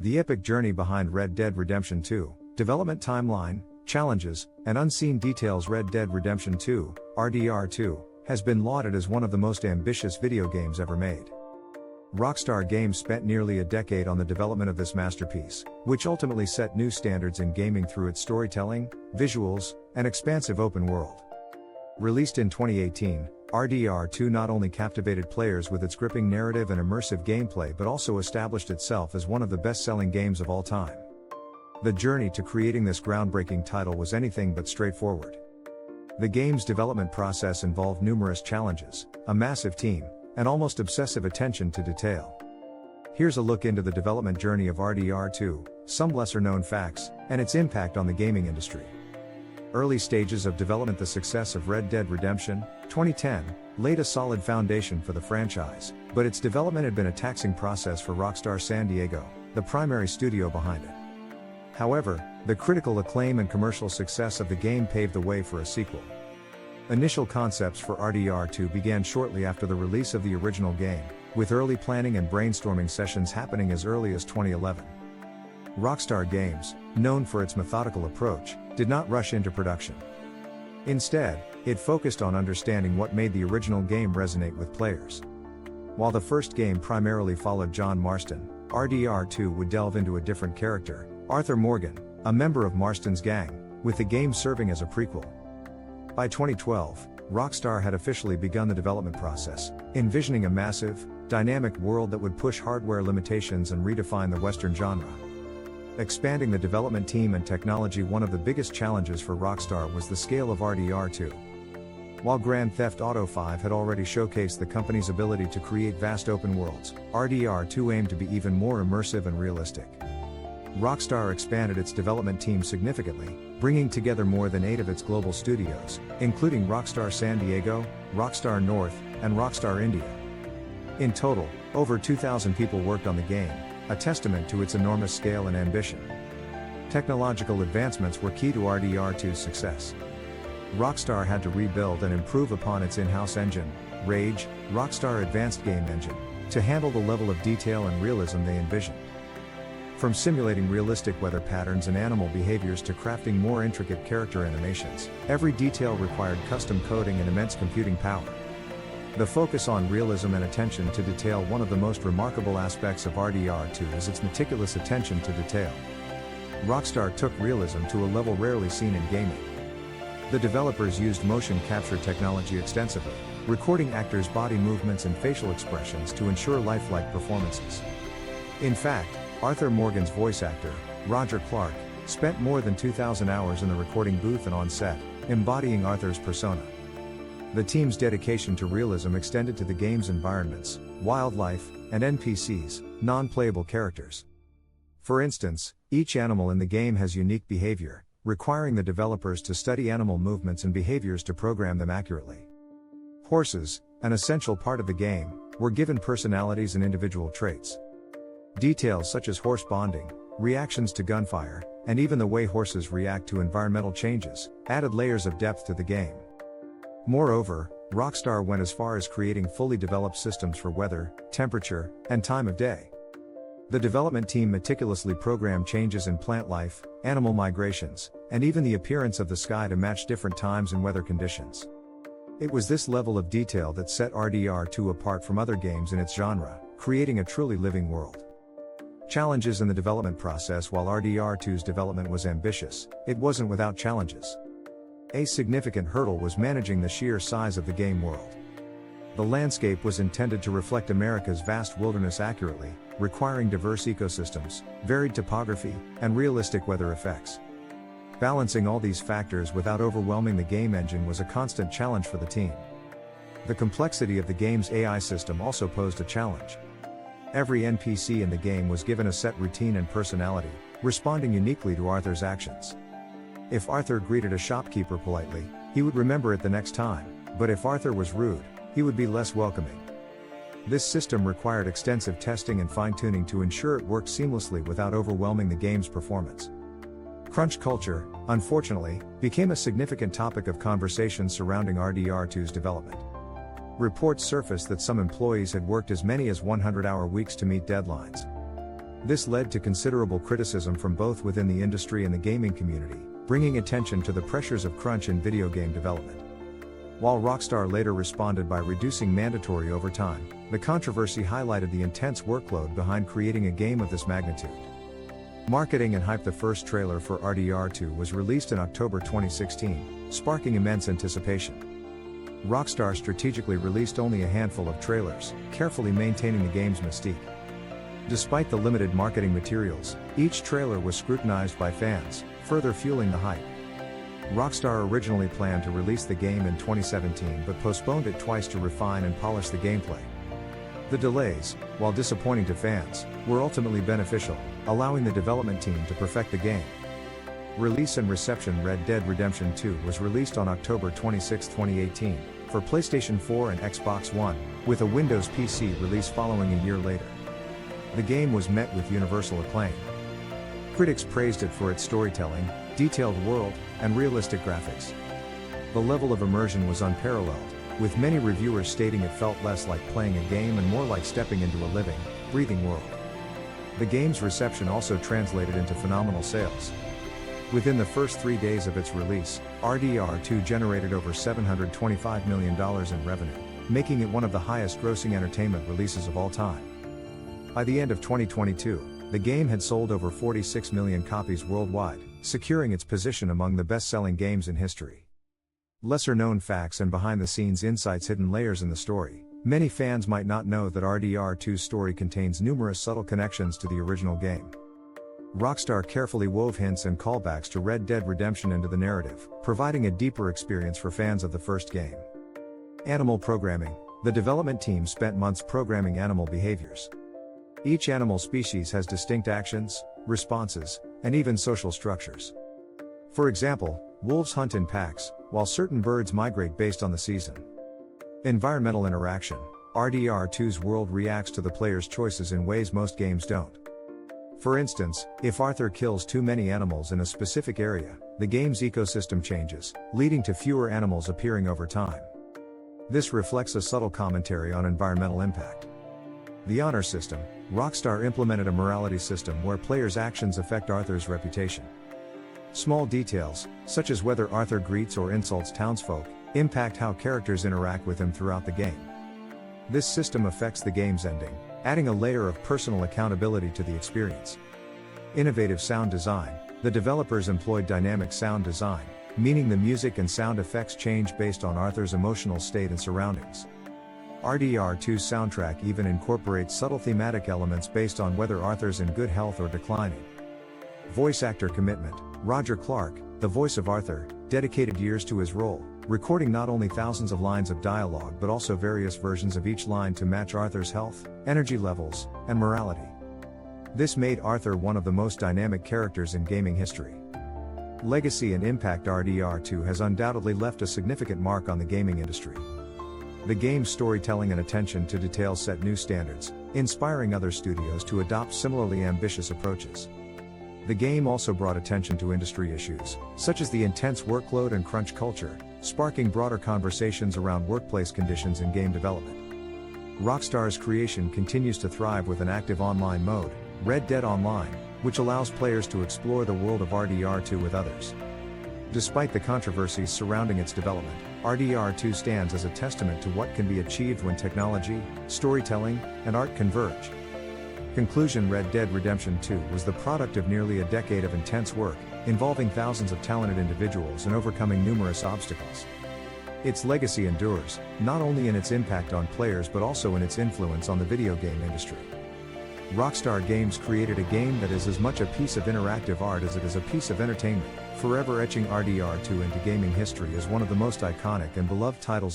The epic journey behind Red Dead Redemption 2, development timeline, challenges, and unseen details. Red Dead Redemption 2, RDR2, has been lauded as one of the most ambitious video games ever made. Rockstar Games spent nearly a decade on the development of this masterpiece, which ultimately set new standards in gaming through its storytelling, visuals, and expansive open world. Released in 2018, RDR2 not only captivated players with its gripping narrative and immersive gameplay but also established itself as one of the best-selling games of all time. The journey to creating this groundbreaking title was anything but straightforward. The game's development process involved numerous challenges, a massive team, and almost obsessive attention to detail. Here's a look into the development journey of RDR2, some lesser-known facts, and its impact on the gaming industry. Early stages of development. The success of Red Dead Redemption 2010 laid a solid foundation for the franchise, but its development had been a taxing process for Rockstar San Diego, the primary studio behind it. However, the critical acclaim and commercial success of the game paved the way for a sequel. Initial concepts for RDR2 began shortly after the release of the original game, with early planning and brainstorming sessions happening as early as 2011. Rockstar Games, known for its methodical approach, did not rush into production. Instead, it focused on understanding what made the original game resonate with players. While the first game primarily followed John Marston, RDR2 would delve into a different character, Arthur Morgan, a member of Marston's gang, with the game serving as a prequel. By 2012, Rockstar had officially begun the development process, envisioning a massive, dynamic world that would push hardware limitations and redefine the Western genre. Expanding the development team and technology. One of the biggest challenges for Rockstar was the scale of RDR2. While Grand Theft Auto V had already showcased the company's ability to create vast open worlds, RDR2 aimed to be even more immersive and realistic. Rockstar expanded its development team significantly, bringing together more than 8 of its global studios, including Rockstar San Diego, Rockstar North, and Rockstar India. In total, over 2,000 people worked on the game, a testament to its enormous scale and ambition. Technological advancements were key to RDR2's success. Rockstar had to rebuild and improve upon its in-house engine, Rage, Rockstar Advanced Game Engine, to handle the level of detail and realism they envisioned. From simulating realistic weather patterns and animal behaviors to crafting more intricate character animations, every detail required custom coding and immense computing power. The focus on realism and attention to detail. One of the most remarkable aspects of RDR2 is its meticulous attention to detail. Rockstar took realism to a level rarely seen in gaming. The developers used motion capture technology extensively, recording actors' body movements and facial expressions to ensure lifelike performances. In fact, Arthur Morgan's voice actor, Roger Clark, spent more than 2,000 hours in the recording booth and on set, embodying Arthur's persona. The team's dedication to realism extended to the game's environments, wildlife, and NPCs, non-playable characters. For instance, each animal in the game has unique behavior, requiring the developers to study animal movements and behaviors to program them accurately. Horses, an essential part of the game, were given personalities and individual traits. Details such as horse bonding, reactions to gunfire, and even the way horses react to environmental changes, added layers of depth to the game. Moreover, Rockstar went as far as creating fully developed systems for weather, temperature, and time of day. The development team meticulously programmed changes in plant life, animal migrations, and even the appearance of the sky to match different times and weather conditions. It was this level of detail that set RDR2 apart from other games in its genre, creating a truly living world. Challenges in the development process. While RDR2's development was ambitious, it wasn't without challenges. A significant hurdle was managing the sheer size of the game world. The landscape was intended to reflect America's vast wilderness accurately, requiring diverse ecosystems, varied topography, and realistic weather effects. Balancing all these factors without overwhelming the game engine was a constant challenge for the team. The complexity of the game's AI system also posed a challenge. Every NPC in the game was given a set routine and personality, responding uniquely to Arthur's actions. If Arthur greeted a shopkeeper politely, he would remember it the next time, but if Arthur was rude, he would be less welcoming. This system required extensive testing and fine-tuning to ensure it worked seamlessly without overwhelming the game's performance. Crunch culture, unfortunately, became a significant topic of conversation surrounding RDR2's development. Reports surfaced that some employees had worked as many as 100-hour weeks to meet deadlines. This led to considerable criticism from both within the industry and the gaming community, bringing attention to the pressures of crunch in video game development. While Rockstar later responded by reducing mandatory overtime, the controversy highlighted the intense workload behind creating a game of this magnitude. Marketing and hype. The first trailer for RDR2 was released in October 2016, sparking immense anticipation. Rockstar strategically released only a handful of trailers, carefully maintaining the game's mystique. Despite the limited marketing materials, each trailer was scrutinized by fans, further fueling the hype. Rockstar originally planned to release the game in 2017 but postponed it twice to refine and polish the gameplay. The delays, while disappointing to fans, were ultimately beneficial, allowing the development team to perfect the game. Release and reception. Red Dead Redemption 2 was released on October 26, 2018, for PlayStation 4 and Xbox One, with a Windows PC release following a year later. The game was met with universal acclaim. Critics praised it for its storytelling, detailed world, and realistic graphics. The level of immersion was unparalleled, with many reviewers stating it felt less like playing a game and more like stepping into a living, breathing world. The game's reception also translated into phenomenal sales. Within the first 3 days of its release, RDR2 generated over $725 million in revenue, making it one of the highest-grossing entertainment releases of all time. By the end of 2022, the game had sold over 46 million copies worldwide, securing its position among the best-selling games in history. Lesser-known facts and behind-the-scenes insights. Hidden layers in the story. Many fans might not know that RDR2's story contains numerous subtle connections to the original game. Rockstar carefully wove hints and callbacks to Red Dead Redemption into the narrative, providing a deeper experience for fans of the first game. Animal programming. The development team spent months programming animal behaviors. Each animal species has distinct actions, responses, and even social structures. For example, wolves hunt in packs, while certain birds migrate based on the season. Environmental interaction. RDR2's world reacts to the player's choices in ways most games don't. For instance, if Arthur kills too many animals in a specific area, the game's ecosystem changes, leading to fewer animals appearing over time. This reflects a subtle commentary on environmental impact. The honor system. Rockstar implemented a morality system where players' actions affect Arthur's reputation. Small details, such as whether Arthur greets or insults townsfolk, impact how characters interact with him throughout the game. This system affects the game's ending, adding a layer of personal accountability to the experience. Innovative sound design. The developers employed dynamic sound design, meaning the music and sound effects change based on Arthur's emotional state and surroundings. RDR2's soundtrack even incorporates subtle thematic elements based on whether Arthur's in good health or declining. Voice actor commitment. Roger Clark, the voice of Arthur, dedicated years to his role, recording not only thousands of lines of dialogue but also various versions of each line to match Arthur's health, energy levels, and morality. This made Arthur one of the most dynamic characters in gaming history. Legacy and impact. RDR2 has undoubtedly left a significant mark on the gaming industry. The game's storytelling and attention to detail set new standards, inspiring other studios to adopt similarly ambitious approaches. The game also brought attention to industry issues, such as the intense workload and crunch culture, sparking broader conversations around workplace conditions in game development. Rockstar's creation continues to thrive with an active online mode, Red Dead Online, which allows players to explore the world of RDR2 with others. Despite the controversies surrounding its development, RDR2 stands as a testament to what can be achieved when technology, storytelling, and art converge. Conclusion. Red Dead Redemption 2 was the product of nearly a decade of intense work, involving thousands of talented individuals and overcoming numerous obstacles. Its legacy endures, not only in its impact on players but also in its influence on the video game industry. Rockstar Games created a game that is as much a piece of interactive art as it is a piece of entertainment, forever etching RDR2 into gaming history as one of the most iconic and beloved titles